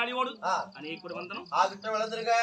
பாதியோடு அநேக கூட வந்தனும் ஆகிட்ட வளர்ந்துருக்க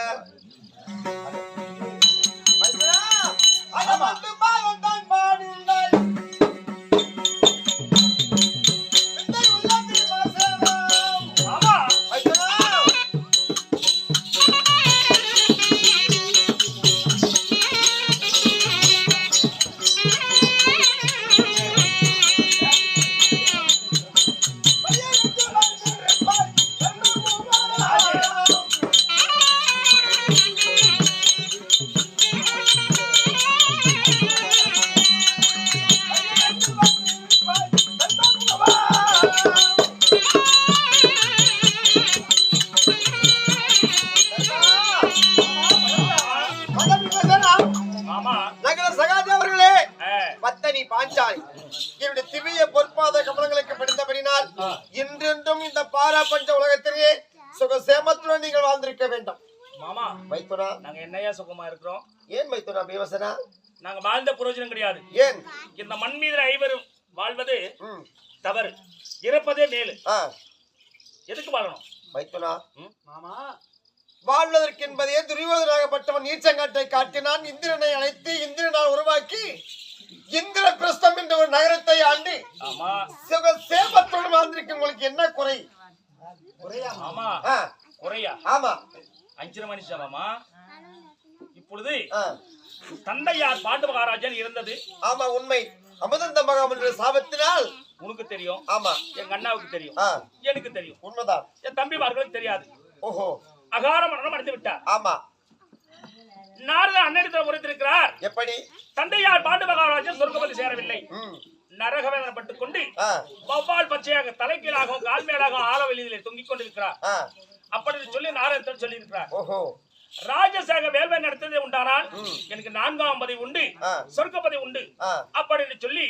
நாங்க வாழ்ந்த பிரயோஜனம் கிடையாது. ஏன் இந்த மண் மீது ஐவரும் வாழ்வது தவறு, இறப்பதே மேலு. எதுக்கு வாழணும் வைத்துனா? மாமா வாழ்வதற்கு என்பதே துரியோதனாகப்பட்டவன் நீச்சங்காட்டை காட்டினான். இந்திரனை அழைத்து இந்திரனால் உருவாக்கி இந்திர பிரஸ்தம் என்ற ஒரு நகரத்தை ஆண்டு சேமத்தோடு வாழ்ந்திருக்கு. உங்களுக்கு என்ன குறை? குறையா மாமா? குறையா? ஆமா, 5 மனுஷன் மாமா. இப்பொழுது தந்தையார் பாண்டு மகாராஜன் இருந்தது. ஆமா, உண்மை. அமுதந்த மகாமன்ற சாபத்தினால் உனக்கு தெரியும். ஆமா, எங்க அண்ணாவுக்கு தெரியும், எனக்கு தெரியும். உண்மைதான். என் தம்பிமார்களுக்கு தெரியாது. ஓஹோ, அகார மரணம் அடைந்து விட்டார். ஆமா, நாரத அண்ணனிடத்தில் உரைத்திருக்கிறார். எப்படி? தந்தையார் பாண்டு மகாராஜன் சொர்க்கபதி சேரவில்லை, நரகவேதனைப்பட்டுக் கொண்டு வவ்வால் பச்சையாக தலைக்கீழாகவும் கால் மேலாகவும் ஆழவெளியிலே தொங்கிக் கொண்டிருக்கிறார். அப்படி சொல்லி நாரதத்தில் சொல்லி இருக்கிறார். ஓஹோ, ராஜசேக வேள்வை நடத்ததே உண்டானால் எனக்கு 4ஆம் பதவி உண்டு, சொர்க்கப்பதி உண்டு அப்படின்னு சொல்லி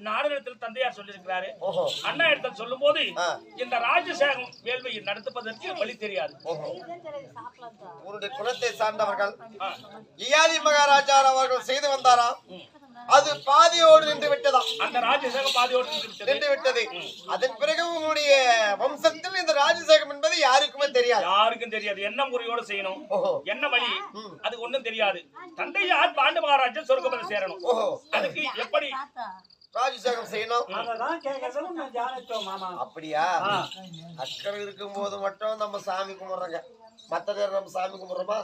நாரதத்தில் தந்தையார் சொல்லியிருக்கிறாரு. அண்ணா இடத்தில் சொல்லும் போது இந்த ராஜசேகம் வேள்வையை நடத்துவதற்கு வழி தெரியாது. உன்னுடைய குலத்தை சார்ந்தவர்கள் இயாதி மகாராஜா அவர்கள் செய்து வந்தாராம். அது பாதியோடு நின்று விட்டதாம். அந்த ராஜசேகம் பாதியோடு நின்று விட்டது. அதன் பிறகு உங்களுடைய வம்சத்தில் இந்த ராஜசேகம் என்பது யாருக்குமே தெரியாது. யாருக்கும் தெரியாது. என்ன முறையோடு செய்யணும், என்ன வழி, அது ஒண்ணும் தெரியாது. தந்தையார் பாண்டு மகாராஜன் சொர்க்கபதி சேரணும். அதுக்கு எப்படி ராஜசேகம் செய்யணும்? மாமா. அப்படியா? அக்கறை இருக்கும் போது மட்டும் நம்ம சாமி கும்பிடுறோங்க, மத்த நேரம் நம்ம சாமி கும்பிடுறோமா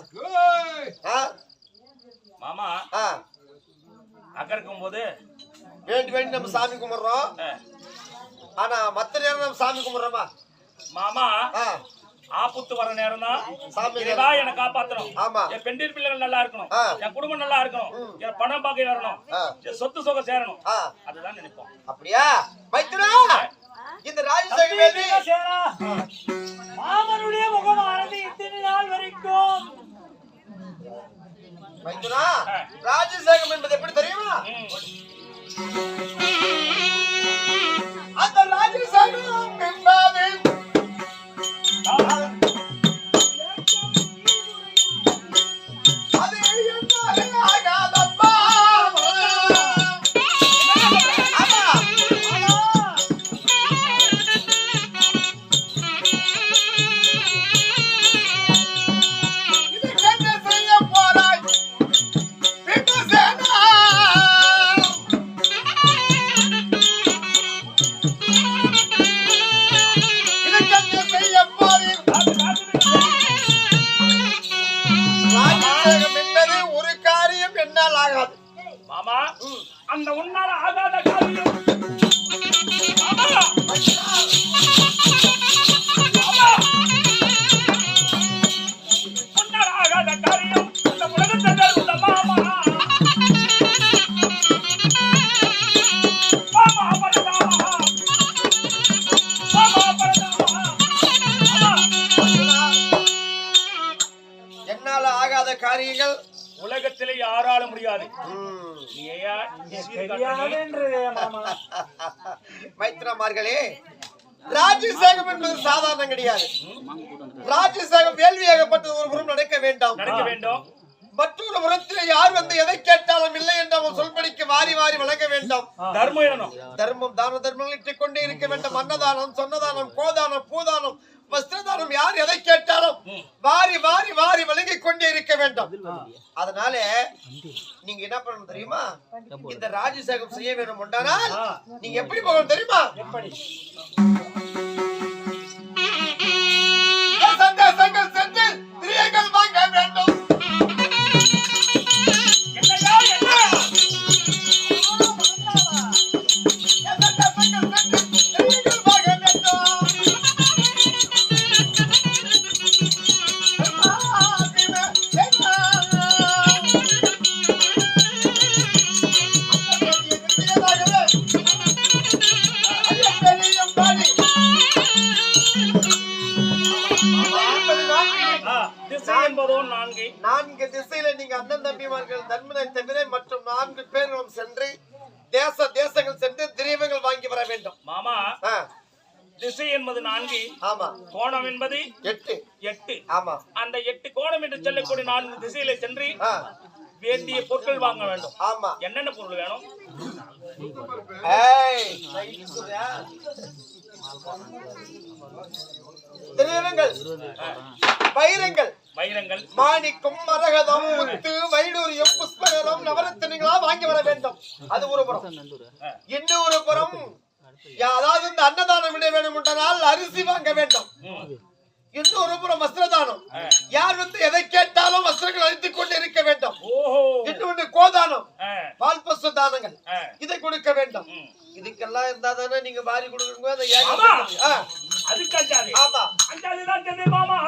மாமா? அக்கறை இருக்கும் போது வேண்டி வேண்டி நம்ம சாமி கும்பிடுறோம். ஆனா மத்த நேரம் நம்ம சாமி கும்பிடுறோமா மாமா? ஆபத்து வர நேரம் தான் இறைவா என்னை காப்பாத்தணும், என் பெண்டிர் பிள்ளைகள் நல்லா இருக்கணும், என் குடும்பம் நல்லா இருக்கணும், என் பணம் பாக்கி வரணும், என் சொத்து சுகம் சேரணும், அதுதான் நினைப்போம். அப்படியா மைத்துனா? இந்த ராஜசேகம் வேண்டி மாமனுடைய முகமானது இத்தனை நாள் வரைக்கும் மைத்துனா, ராஜசேகம் என்பது எப்படி தெரியுமா? அந்த ராஜசேகம் என்பது அந்த உன்னால ஆகாத காரியம் உன்னால ஆகாத காரியம் இந்த உலகத்தில் உள்ள மாமா என்னால ஆகாத காரியங்கள் உலகத்திலே யாரால முடியாது. மைத்ரமார்களே, ராஜசேகம் என்பது சாதாரணம் கிடையாது. ராஜசேகம் வேள்வியாகப்பட்டது ஒரு புறம் நடக்க வேண்டும். மற்றொரு புறத்திலே யார் யார் வந்து எதை கேட்டாலும் இல்லை என்று அவன் சொல்படிக்கு வாரி வாரி வழங்க வேண்டும். தர்மம் வேணும். தர்மம் தான தர்மங்கள் இட்டுக் கொண்டே இருக்க வேண்டும். அன்னதானம், சொன்னதானம், கோதானம், பூதானம், வஸ்திரதானம், யார் எதை கேட்டாலும் வாரி வாரி வாரி வழங்கிக் கொண்டே இருக்க வேண்டும். அதனால நீங்க என்ன பண்ணணும் தெரியுமா? இந்த ராஜசேகம் செய்ய வேண்டும் என்றால் நீங்க எப்படி போகணும் தெரியுமா? எப்படி? சந்தேசங்கள் சென்று திரியங்கள் வாங்க வேண்டும். என்னையா என்ன? திசை என்பதோ நான்கு. நான்கு திசையில நீங்க அண்ணன் தம்பிமார்கள் தர்மனை தவிர மற்றும் 4 பேர்களும் சென்று தேசங்கள் சென்று திரவியங்கள் வாங்கி வர வேண்டும். மாமா, திசை என்பது 4, ஆமா. கோணம் என்பது 8. ஆமா. அந்த 8 கோணம் என்று சொல்லக்கூடிய 4 திசையில சென்று வேண்டிய பொருட்கள் வாங்க வேண்டும். ஆமா. என்னென்ன பொருள் வேணும்? திரவியங்கள், வைரங்கள், மாணிக்கம், மரகதம், முத்து, வைடூரியம், புஷ்பகரம், நவரத்தினங்களா வாங்கி வர வேண்டும். அது ஒரு புறம். இன்னொரு புறம் அதாவது இந்த அன்னதானம் விட வேண்டும் என்றால் அரிசி வாங்க வேண்டும். இன்னொரு புறம் வஸ்திரதானம், யார் வந்து எதை கேட்டாலும் வஸ்திரங்கள் அளித்துக் கொண்டு இருக்க வேண்டும். இன்னொன்று கோதானம், பால் பசு தானங்கள், இதை கொடுக்க வேண்டும். இதுக்கெல்லாம் இருந்தா தானே நீங்க வாரி கொடுக்குங்க. அதுக்கு அஞ்சாது. ஆமா. அஞ்சாதுதான் சென்னை மாமா.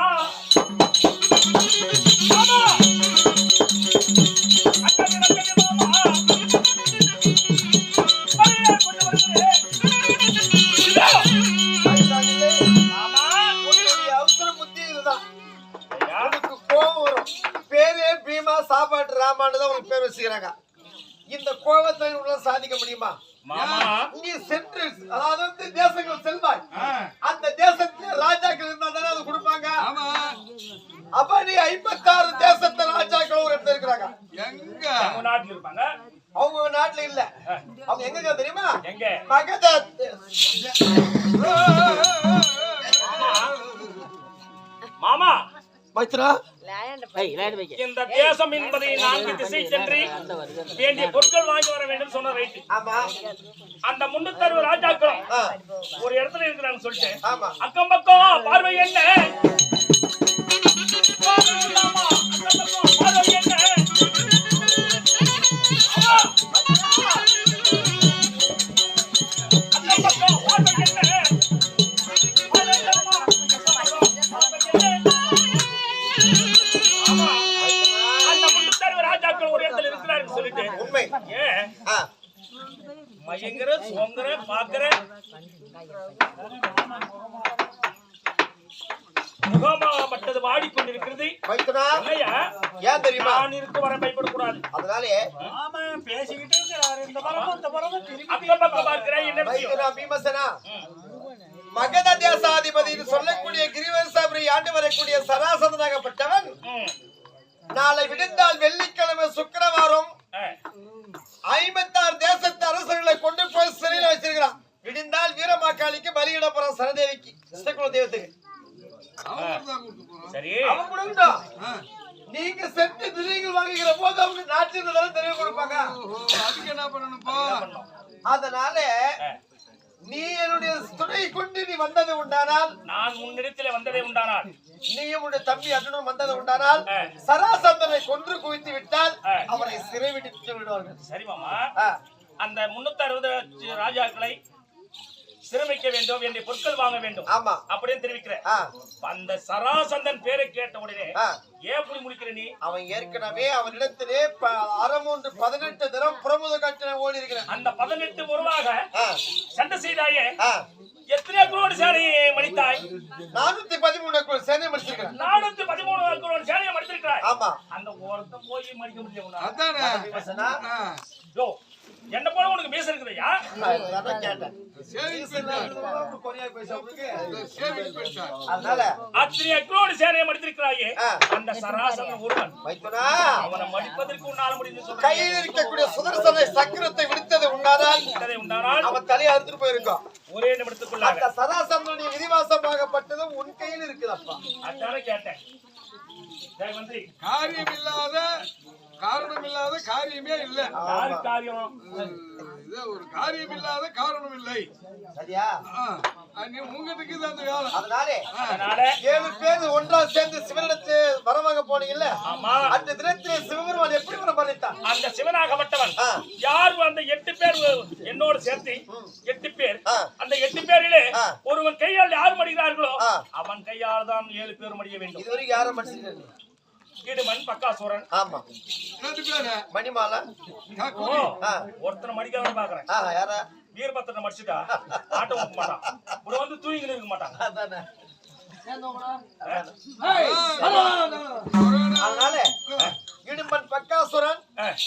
அவசர புத்தி இதுதான். உனக்கு கோபம் வரும். பேரே பீமா சாப்பாட்டு ராமான்னு தான் உனக்கு பேர் வச்சுக்கிறாங்க. இந்த கோபத்தை உள்ள சாதிக்க முடியுமா? நீ சென்று அதாவது தேசங்கள் செல்வாய். அந்த தேசத்துல ராஜாக்கள் இருந்தா தானே அது கொடுப்பாங்க. அப்ப நீ 56 தேசத்து ராஜாக்கள் ஒரு இடத்துல இருக்கிறாங்க. எங்க நாட்டுல இருப்பாங்க? அவங்க நாட்டுல இல்ல. அவங்க எங்க தெரியுமா? எங்க? மகத. மாமா, மைத்ரா, இந்த தேசம் என்பதை 4 திசை சென்று வேண்டிய பொருட்கள் வாங்கி வர வேண்டும் சொன்ன ரைட். ஆமா. அந்த 360 ராஜாக்களும் ஒரு இடத்துல இருக்கிறாங்க சொல்லிட்டு ஆமா. அக்கம் பக்கம் பார்வை என்ன? உண்மை. மயங்கர சோங்கர பாக்கற முகமாப்பட்டது வாடிக்கொண்டிருக்கிறது. ஏன் தெரியுமா? நான் இருக்க வர பயப்படக்கூடாது. அதனாலே பேசிக்கிட்டே இருக்கிறாரு. இந்த பரம அக்கம் பக்கம் பார்க்கிறேன். என்ன விஷயம்? பீமசனா, மகத தேசாதிபதி சொல்லக்கூடிய கிரிவரசாபுரி ஆண்டு வரக்கூடிய சராசதனாகப்பட்டவன் நாளை விடுந்தால் வெள்ளிக்கிழமை சுக்கிரவாரம் 56 தேசத்து அரசர்களை கொண்டு போய் சிறையில் வச்சிருக்கிறான். விடுந்தால் வீரமாக்காளிக்கு பலியிட போற சரதேவிக்கு கிருஷ்ணகுல தெய்வத்துக்கு. சரி, அவன் கொடுக்கட்டும். நீங்க சென்று திரவியங்கள் வாங்குகிற போது அவங்க நாட்டில் தெரிய கொடுப்பாங்க. அதுக்கு என்ன பண்ணணும்ப்பா? அதனால நீ என்னுடைய துணை கொண்டு நீ வந்தது உண்டானால், நான் முன்னிடத்தில் வந்ததே உண்டானால், நீயும் உடைய தம்பி அண்ணனும் வந்தது உண்டானால் சராசந்தனை கொன்று குவித்து விட்டால் அவரை சிறை விட்டு விடுவார்கள். சரி மாமா, அந்த 360 ராஜாக்களை சிரமிக்க வேண்டும், வேண்டிய பொருட்கள் வாங்க வேண்டும். ஆமா. அப்படின்னு தெரிவிக்கிறேன். அந்த சராசந்தன் பேரை கேட்ட உடனே ஏன் புடி முடிக்கிற நீ? அவன் ஏற்கனவே அவனிடத்திலே 18 தினம் பிரமுத காட்சியை ஓடி இருக்கிறான். அந்த 18 முறையாக சண்டை செய்தாயே, எத்தனை குரோடு சேனையை மடித்தாய்? 413 சேனையை மடிச்சிருக்கிறேன். 413 குரோடு சேனையை மடித்திருக்கிறாய். ஆமா. அந்த ஒருத்தன் போய் மடிக்க முடியும். அதானே. என்ன போல உனக்கு மீச இருக்குதையா? அதான் கேட்டேன். சேவிங் பெருசார். கொரியா பேச உங்களுக்கு. சேவிங் பெருசார். அதனால அத்தனை அக்ரோடு சேனையை மடித்திருக்கிறாயே அந்த சராசரன் ஒருவன் வைத்தனா அவனை மடிப்பதற்கு உன்னால முடிந்து சொல்றேன். கையில் இருக்கக்கூடிய சுதர்சன சக்கரத்தை விடுத்தது உண்டானால் அவன் தலையை அறுத்துட்டு போயிருக்கான். ஒரே நிமிடத்துக்குள்ளாக அந்த சராசரனுடைய விதிவாசமாகப்பட்டது உன் கையில் இருக்குதப்பா. அதான கேட்டேன். ஜெய் மந்திரி, காரணம் இல்லாத காரியமே இல்ல. யாரு காரியம்? இது ஒரு காரியம் இல்லாத காரணம் இல்லை. சரியா? நீ உங்ககிட்ட தான் அந்த வேலை. அதனால 7 பேர் ஒன்றா சேர்ந்து சிவனிடத்து வரவாங்க போனீங்கல்ல? ஆமா. அந்த தினத்தில் சிவபெருமான் எப்படி வர பண்ணிட்டான்? அந்த சிவனாகப்பட்டவன் யார் அந்த 8 பேர் என்னோடு சேர்த்து 8 பேர் அந்த 8 பேரிலே ஒருவன் கையால் யார் மடிகிறார்களோ அவன் கையால் தான் 7 பேர் மடிய வேண்டும். இதுவரைக்கும் யாரும் மடிச்சிருக்காங்க? இடுமன் பக்காசூரன். ஆமா. 2 பேரு மணிமாலா. ஒருத்தனை மடிக்காம பாக்குறேன். யாரா? வீரபத்திரனை மடிச்சுட்டா ஆட்டம் ஊக்க மாட்டான். ஒரு வந்து தூங்கிட்டு இருக்க மாட்டான். அதானே. அதனால இடும்பன் பக்காசுரன்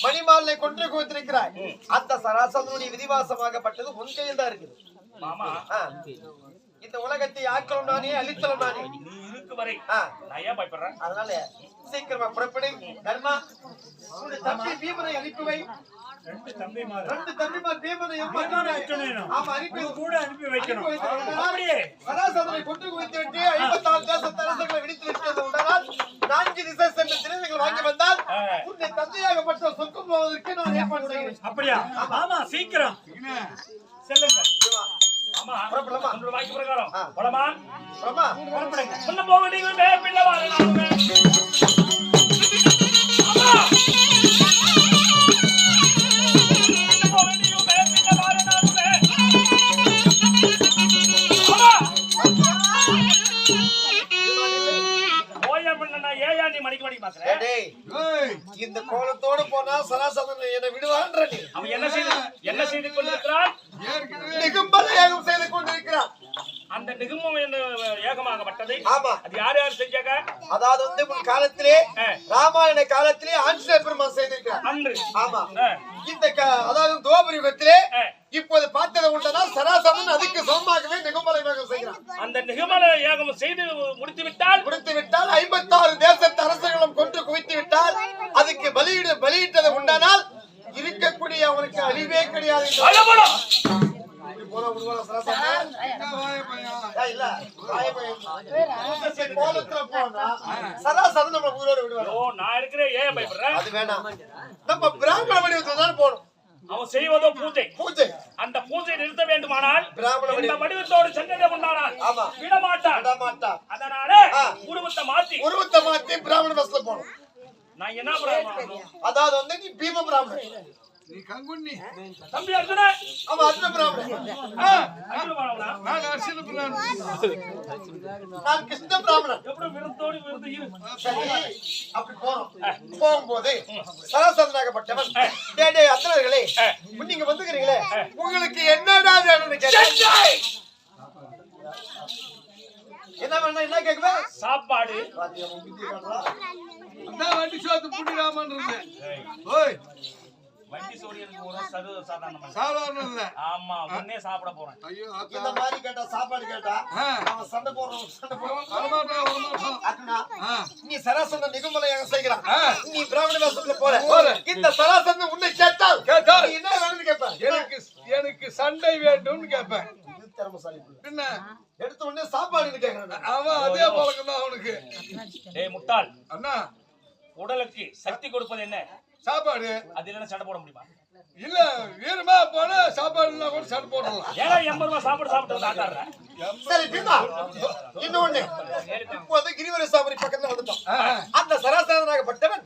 மணிமாலை கொன்று குவித்திருக்கிறாய். அந்த சராசரனுடைய விதிவாசமாகப்பட்டது உன் கையில் தான் இருக்குது. மாமா, இந்த உலகத்தை ஆக்கலாம் நானே, அழித்தலும் நானே. நீ இருக்கு வரை நான் ஏன் பயப்படுறேன்? அதனால சீக்கிரமா புறப்படு. தர்மா, உன்னுடைய தம்பி பீமனை அனுப்பி வை. 2 தம்பிமார். 2 தம்பிமார் பீமனை அனுப்பி வைக்கணும். அப்படியே சராசரனை கொண்டு குவித்து விட்டு 54 தேசத்து அரசர்களை விடுத்து விட்டது உண்டானால் 4 திசை சென்ற திரைகள் வாங்கி வந்தால் உன்னை தந்தையாகப்பட்ட சொர்க்கம் போவதற்கு நான் ஏற்பாடு செய்கிறேன். அப்படியா? ஆமா, சீக்கிரம் செல்லுங்க. ஆமா, புறப்படலாமா? உங்களோட வாக்கு பிரகாரம் போலாமா? பிரமா, புறப்படுங்க. முன்ன போக நீங்க பிள்ளை வாழலாமே. ஆமா, முன்ன போக நீங்க பிள்ளை வாழலாமே. ஆமா, ஓயா பண்ணனா ஏயா நீ மணிக்கு மணிக்கு பாக்குற? டேய், இந்த கோலத்தோடு போனா சராசரன் என்னை விடுவான்ற நீ. அவன் என்ன செய்து கொண்டிருக்கிறான்? நிகும்பல ஏகம் செய்து கொண்டிருக்கிறான். அந்த நிகுமம் என்ன ஏகமாகப்பட்டது? ஆமா. அது யார் யார் செஞ்சாங்க? அதாவது வந்து உன் காலத்திலே ராமாயண காலத்திலே ஆஞ்சநேயர் பெருமான் செய்திருக்கிறார். அன்று. ஆமா. இந்த அதாவது துவாபர யுகத்திலே இப்போது பார்த்தது உண்டனா சராசரன் அதுக்கு சமமாகவே நிகும்பல ஏகம் செய்கிறான். அந்த நிகுமல ஏகம் செய்து முடித்து விட்டால் 56 தேசத்து அரசர்களும் கொன்று குவித்து விட்டால் அதுக்கு பலியிட்டது உண்டானால் இருக்கக்கூடிய அவனுக்கு அழிவே கிடையாது. சராசரன் நம்ம உயிரோடு விடுவார். நான் இருக்கிறேன், ஏன் பயப்படுறேன்? அது வேணாம். நம்ம பிராமண வடிவத்தில் தான் போகணும். அவன் செய்வதோ பூஜை. அந்த பூஜை நிறுத்த வேண்டுமானால் இந்த வடிவத்தோடு சென்றதை உண்டானால் விடமாட்டான். அதனால உருவத்தை மாத்தி பிராமண பஸ்ல போகணும். நான் என்ன பண்ணணும்? அதாவது வந்து நீ பீம பிராமணன், நீ கங்குண்ணி, தம்பி அர்ஜுன, அவன் அர்ஜுன பிராமணன், நான் அர்ஜுன பிராமணன், நான் கிருஷ்ண பிராமணன். எப்படி விருத்தோடு விருந்து இரு. அப்படி போறோம். போகும்போது சராசரனாகப்பட்டவன் டேய் அந்தனர்களே, நீங்க வந்துக்கிறீங்களே, உங்களுக்கு என்னடா வேணும்னு கேட்டேன். என்ன வேணும்? என்ன கேக்குவேன்? சாப்பாடு. அதான் வண்டி சோத்து புடிராமன்றது. ஓய், வண்டி சோரியனுக்கு ஒரு சாதாரணமா சாதாரணம் இல்ல. ஆமா, முன்னே சாப்பிட போறேன். ஐயோ, இந்த மாதிரி கேட்டா சாப்பாடு கேட்டா அவன் சண்டை போடுறான். நீ சராசரன் நிகும்பலையாக செய்கிறான், நீ பிராமண வேஷத்துல போற. இந்த சராசரன் உன்னை கேட்டால் நீ என்ன வேணும்னு கேட்பேன். எனக்கு சண்டை வேண்டும்னு கேட்பேன். என்ன எடுத்த உடனே சாப்பாடுன்னு கேட்கறான். அவன் அதே பழக்கம் தான் அவனுக்கு. டேய் முட்டாள் அண்ணா, உடலுக்கு சக்தி கொடுப்பது என்ன? சாப்பாடு. அது இல்லைன்னா சண்டை போட முடியுமா? இல்ல, வீரமா போனா சாப்பாடு கூட சண்டை போடலாம். ஏன்னா 80 ரூபாய் சாப்பாடு சாப்பிட்டு ஆட்டாடுறேன். சரி பீமா, இன்னொன்னு, இப்போது கிரிவர சாமி பக்கத்துல வந்துட்டோம். அந்த சராசரனாகப்பட்டவன்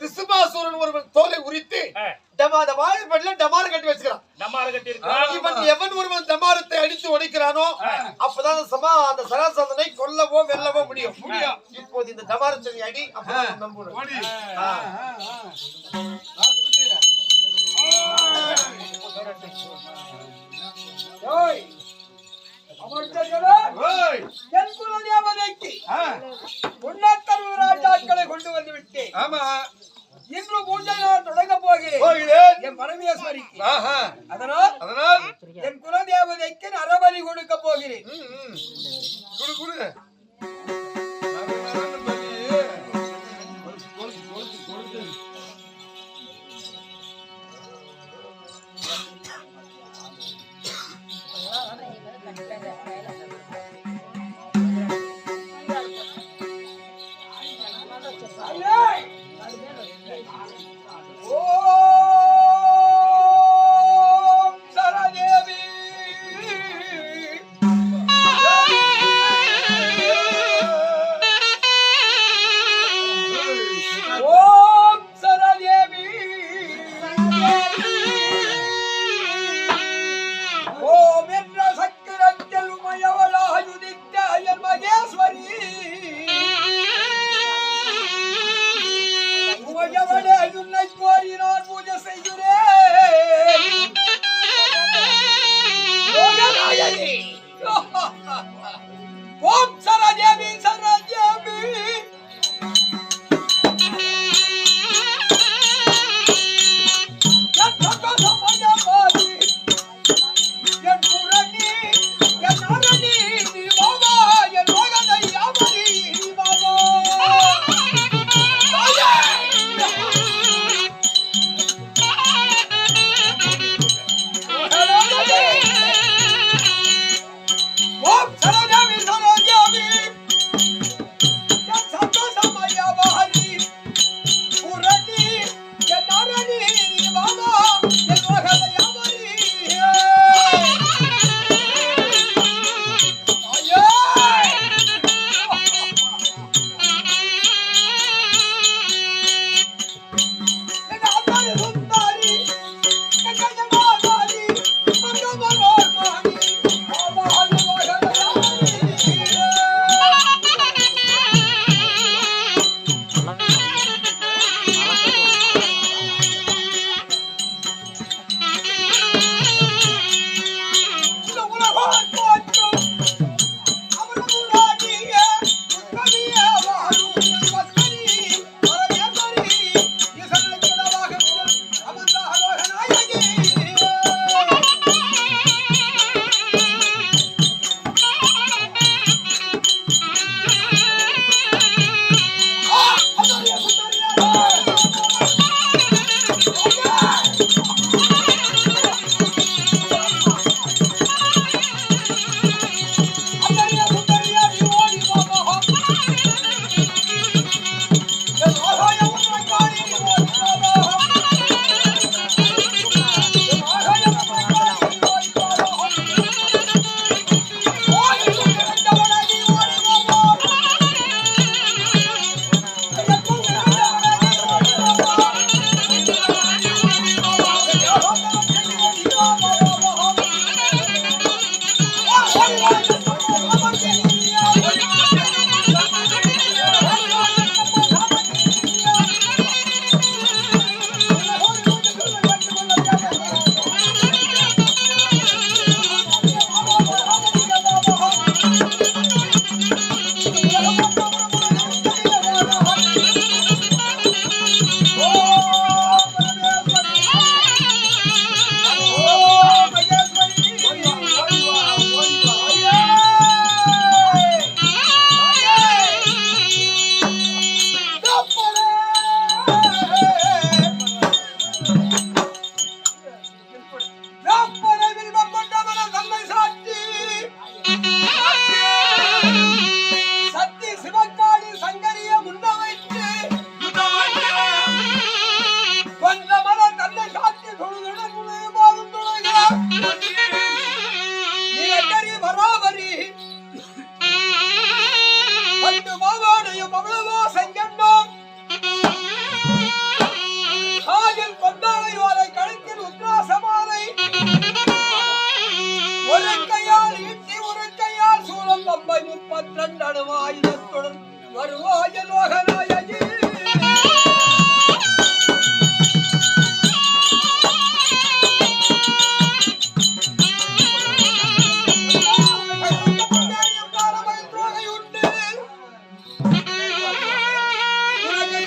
ரிசுபாசூரன் ஒருவன் தோலை உரித்து டமார கட்டி வச்சுக்கிறான். டமார கட்டி இருக்கான். இவன் எவன் ஒருவன் டமாரத்தை அடித்து உடைக்கிறானோ அப்பதான் அந்த சராசரனை கொல்லவோ வெல்லவோ முடியும். இப்போது இந்த டமாரத்தை அடி, அப்பதான் நம்புறோம். ராஜாக்களை கொண்டு வந்து விட்டேன். ஆமா, இன்று பூஜை நான் தொடங்க போகிறேன். போகிறேன். என் பரமேஸ்வரிக்கு. ஆஹா. அதனால் என் குலதேவதைக்கு நரபலி கொடுக்க போகிறேன். குடு குடு.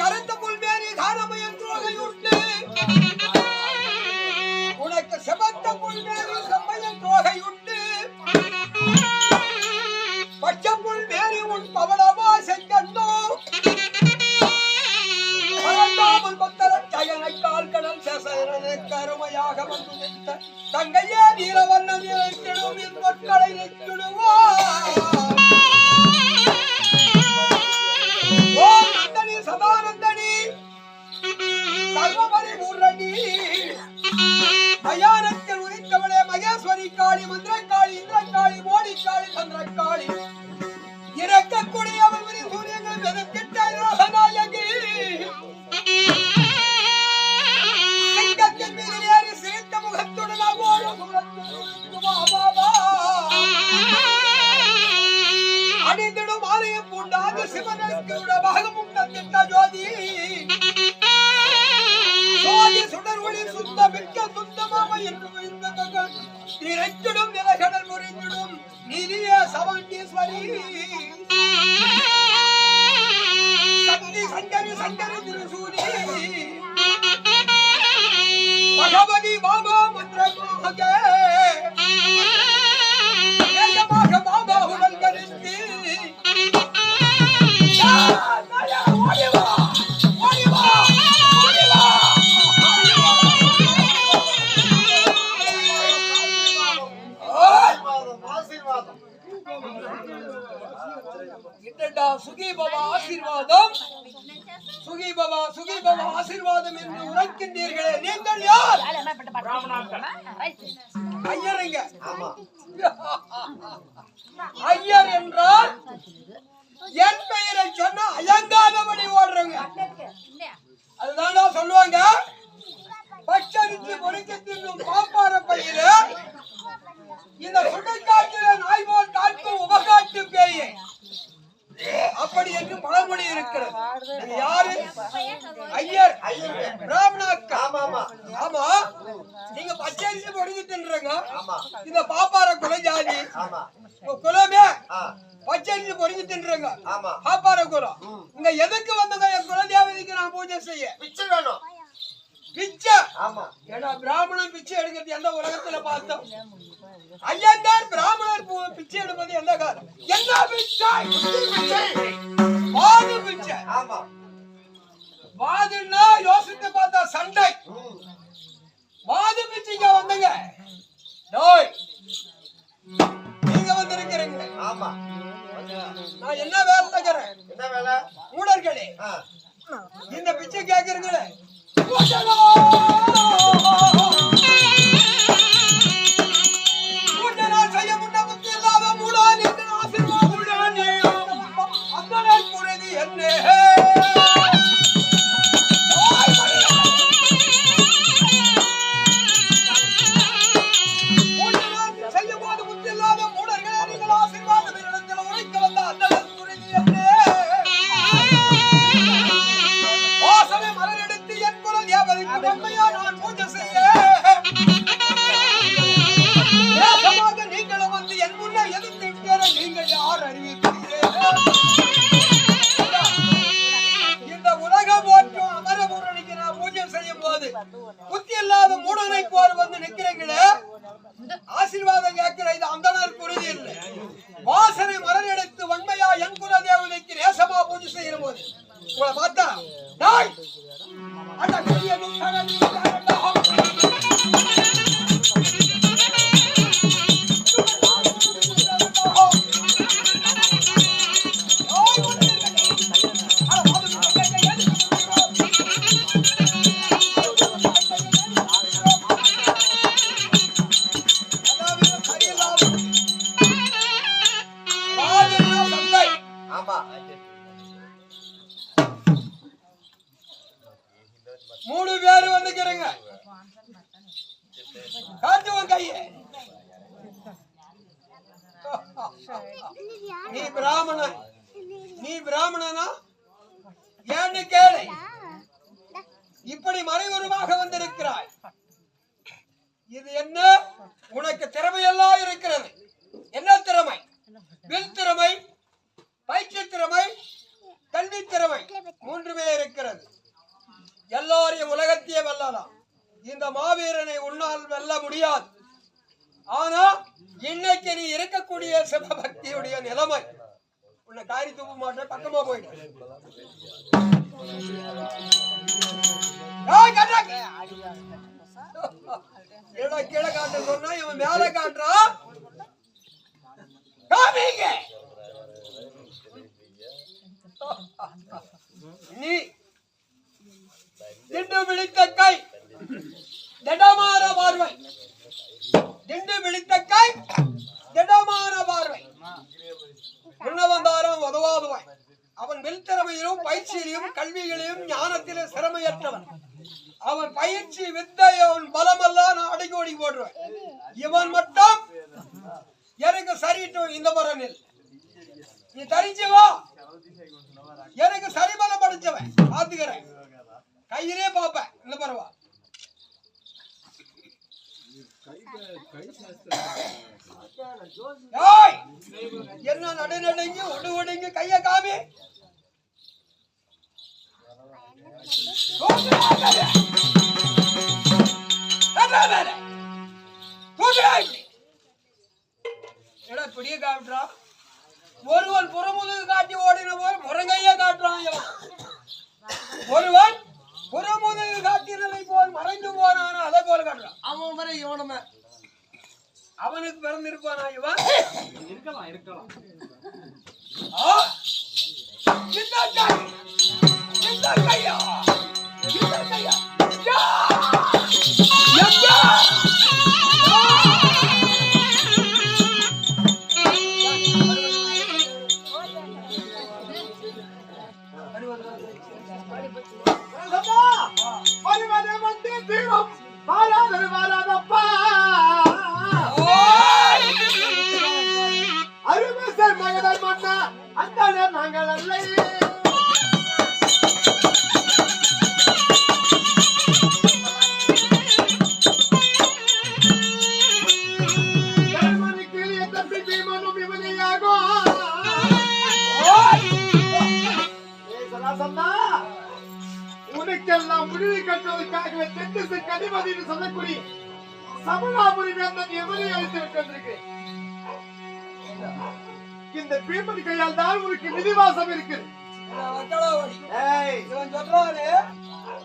கருத்த புல்வேரி தானமயம் துரோகையுண்டு தேசரனுக்கு அருமையாக வந்து நின்ற தங்கையே நீலவண்ணம் இழைத்திடும் என் மக்களை நெக்கிடுவார். ஓ நந்தனி சதானந்தனி சர்வபரி மூர்ணி மயானத்தில் உதித்தவளே மகேஸ்வரி காளி மந்திரக்காளி இந்திரக்காளி மோடிக்காளி சந்திரக்காளி இறக்கக்கூடிய அவள் சூரியங்கள் வெதக்கிட்ட ரோகநாயகி சிங்கத்தின் மீது ஏறி சிரித்த முகத்துடன் அணிந்திடும் ஆலயம் பூண்டாது சிவனுக்கு பாகமும் தந்திட்ட ஜோதி ஜோதி சுடர் ஒளி சுத்த மிக்க சுத்தமாக இறைச்சிடும் நிலகடல் முறிந்திடும் நிதிய சவண்டீஸ்வரி சக்தி சங்கரி சங்கரி திருசூரி பகவதி பாபா மந்திரமாக பாபா உடல் கருத்து சுகி பாபா ஆசீர்வாதம் சுகி பாபா ஆசீர்வாதம் என்று உரைக்கின்றீர்களே நீங்கள் யார்? ஐயருங்க. ஐயர் என்றால் என் பெயரை சொன்ன அலங்காதபடி ஓடுறவங்க. அதுதான் சொல்லுவாங்க. பச்சரித்து பொறிக்க தின்னும் பாப்பார பயிர இந்த சுடற்காட்டில நாய் போல் காட்டும் உபகாட்டு பேயே அப்படி என்று பழமொழி இருக்கிறது. யாரு? ஐயர் பிராமணாக்கா. ஆமா, நீங்க பச்சரிசி பொறிக்க தின்றங்க. இந்த பாப்பார குலஜாதி குலமே பச்சரிசி பொறிக்க தின்றங்க. பாப்பார குலம். இங்க எதுக்கு வந்தங்க? என் குலதேவதைக்கு நான் பூஜை செய்ய பிச்சை வேணும். பிச்சை? ஏன்னா பிராமணன் பிச்சை எடுக்கிறது எந்த உலகத்துல பார்த்தோம்? ஐயங்கார் பிராமணர் பிச்சை எடுப்பது எந்த காலம்? என்ன பிச்சை? வாது பிச்சை. வாதுன்னா யோசித்து பார்த்தா சண்டை. வாது பிச்சைக்கு வந்தங்க. நீங்க வந்திருக்கிறீங்க. நான் என்ன வேலை தக்கிறேன்? என்ன வேலை? மூடர்களே, இந்த பிச்சை கேட்கிறீங்களே, செய்ய முன்ன புத்தி இல்லாத மூடான் என்று ஆசீர்வாதம் அந்த புரிதி என்ன செய்யும் போது புத்தி இல்லாத மூடர்களே, நீங்கள் ஆசீர்வாதம் இடத்தில் உரைக்க வந்த அந்த புரிதி என்ன வாசனை மலர் எடுத்து என் குல தேவதைக்கு உண்மையா நான் பூஜை செய்ய ஏகமாக நீங்களும் வந்து என் முன்னே எதிர்த்து நீங்கள் யார் அறிவிக்கிறீர்கள்? இந்த உலகம் போற்றும் அமரபூரணிக்கு நான் பூஜை செய்யும் போது புத்தி இல்லாத மூடனை போல் வந்து நிற்கிறீங்களே, ஆசீர்வாதம் கேட்கிற இது அந்தனர் புரிதி இல்லை. வாசனை மலர் எடுத்து வன்மையா என் குல தேவதைக்கு நேசமா பூஜை செய்யும் போது உங்களை பார்த்தா நாய் அந்த கையதும் மூணு பேரு வந்துக்கிறீங்க. காட்டுவன் கைய. நீ பிராமணனா ஏன்னு கேளு. இப்படி மறைமுகமாக வந்திருக்கிறாய். இது என்ன? உனக்கு திறமையெல்லாம் இருக்கிறது. என்ன திறமை? வில் திறமை, பயிற்சி திறமை, கல்வி திறமை, மூன்றுமே இருக்கிறது. எல்லாரையும் உலகத்தையே வெல்லலாம். இந்த மாவீரனை உன்னால் வெல்ல முடியாது. ஆனா இன்னைக்கு நீ இருக்கக்கூடிய சிவபக்தியுடைய நிலைமை உன்னை காரி தூக்க மாட்டேன், பக்கமா போயிடு. அவன் பயிற்சி வித்தை அவன் பலமெல்லாம் நான் அடக்கி ஒடுக்கி போடுவேன். இவன் மட்டும் எனக்கு சரிட்டும் இந்த முறையில் நீ தரிஞ்சவா எனக்கு சரிபலம் படிச்சவன் பாத்துக்கிறேன் கையிலே பாப்பேன் இந்த பரவா என்ன நடுநடுங்கி ஒடுங்கி கைய காமி பிடிய காட்டுறா ஒருவன் புறமுதுகு காட்டி ஓடின போது முருங்கையே காட்டுறான் ஒருவன் புறமுதுகு காட்டினதை போல் மறைந்து போனான் அதை போல காட்டுறான் அவன் வரை இவனுமே அவனுக்கு பிறந்திருப்பானா இவன் இருக்கலாம் நாங்கள் அல்ல உனக்கெல்லாம் முடிவு கட்டுவதற்காகவே தெற்கு கதிபதி என்று சொல்லக்கூடிய சமணாபுரி வேந்தன் எவனை அழைத்து விட்டிருக்கிறேன். இந்த பீமன் கையால் தான் உனக்கு விதிவாசம் இருக்கு. இவன் சொல்றாரு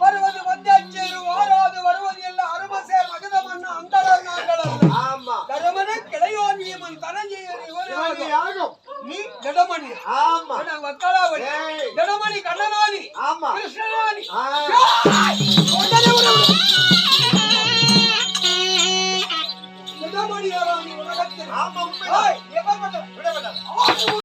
வருவது வந்தாச்சேரு வாராது வருவது எல்லாம் அருமசேர் மகதமன்ன அந்தரர் நாங்கள் ஆமா தருமனே கிளையோனியமன் தனஞ்செய்யர் இவனாகும் நீ ஜடமணி ஆமா வக்காளாவடி ஜடமணி கண்ணனாதி ஆமா கிருஷ்ணனாதி ஆ ஒன்றே